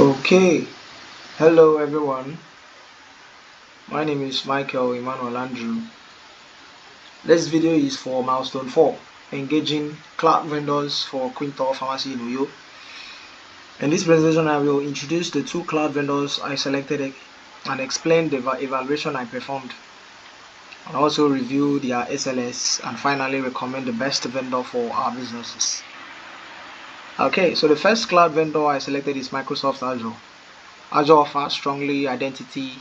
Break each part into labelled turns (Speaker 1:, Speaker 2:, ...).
Speaker 1: Okay, hello everyone. My name is Andrew. This video is for milestone 4, engaging cloud vendors for Quintal Pharmacy in Uyo. In this presentation, I will introduce the two cloud vendors I selected and explain the evaluation I performed, and also review their SLS, and finally recommend the best vendor for our businesses. Okay, so the first cloud vendor I selected is Microsoft Azure. Azure offers strongly identity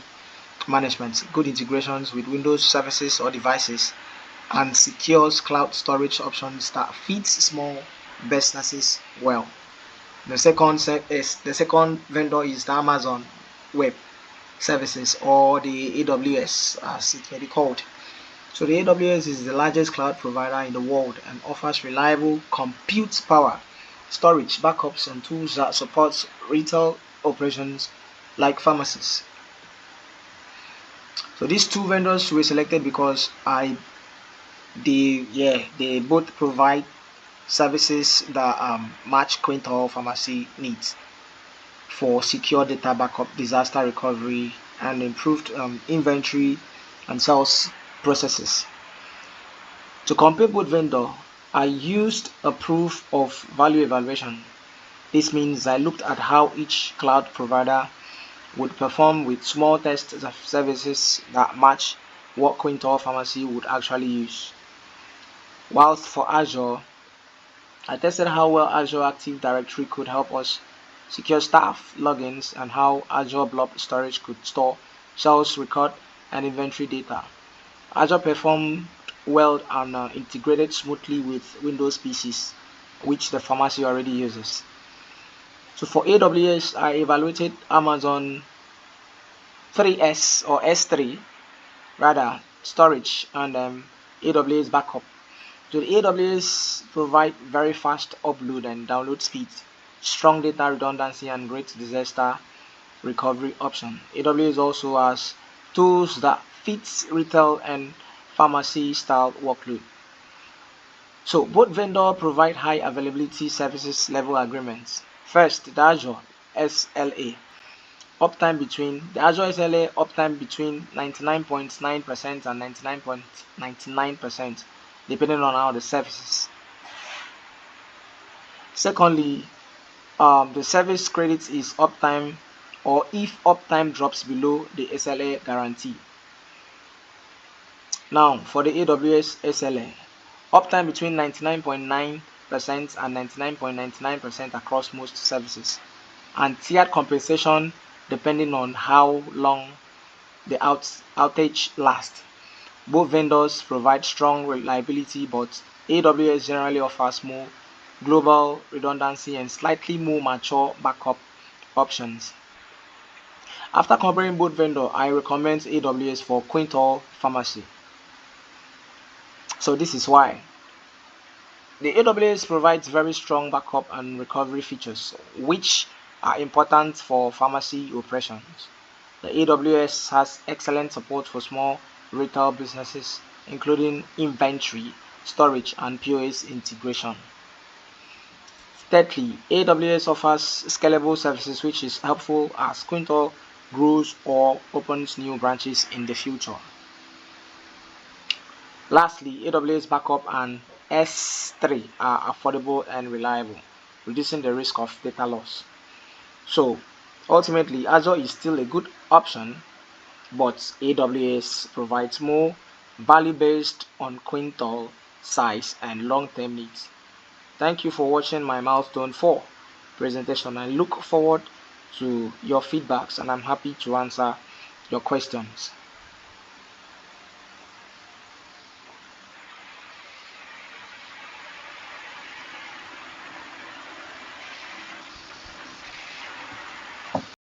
Speaker 1: management, good integrations with Windows services or devices, and secures cloud storage options that fits small businesses well. The second vendor is the Amazon Web Services, or the AWS as it may be called. So the AWS is the largest cloud provider in the world and offers reliable compute power, storage, backups, and tools that support retail operations like pharmacies. So these two vendors were selected because they both provide services that match Quintal Pharmacy needs for secure data backup, disaster recovery, and improved inventory and sales processes. To compare both vendors, I used a proof of value evaluation. This means I looked at how each cloud provider would perform with small tests of services that match what Quintal Pharmacy would actually use. Whilst for Azure, I tested how well Azure Active Directory could help us secure staff logins and how Azure Blob Storage could store sales record and inventory data. Azure performed well and integrated smoothly with Windows PCs, which the pharmacy already uses. So for AWS, I evaluated Amazon 3S or S3 rather storage and AWS backup. So the AWS provide very fast upload and download speeds, strong data redundancy, and great disaster recovery option. AWS also has tools that fits retail and pharmacy style workload. So both vendors provide high availability services level agreements. First, the Azure SLA. The Azure SLA uptime between 99.9% and 99.99%, depending on how the services. Secondly, the service credit is uptime, or if uptime drops below the SLA guarantee. Now, for the AWS SLA, uptime between 99.9% and 99.99% across most services, and tiered compensation depending on how long the outage lasts. Both vendors provide strong reliability, but AWS generally offers more global redundancy and slightly more mature backup options. After comparing both vendors, I recommend AWS for Quintal Pharmacy. So this is why. The AWS provides very strong backup and recovery features, which are important for pharmacy operations. The AWS has excellent support for small retail businesses, including inventory, storage, and POS integration. Thirdly, AWS offers scalable services, which is helpful as Quintal grows or opens new branches in the future. Lastly, AWS backup and S3 are affordable and reliable, reducing the risk of data loss. So, ultimately, Azure is still a good option, but AWS provides more value based on Quintal size and long-term needs. Thank you for watching my milestone 4 presentation. I look forward to your feedbacks and I'm happy to answer your questions.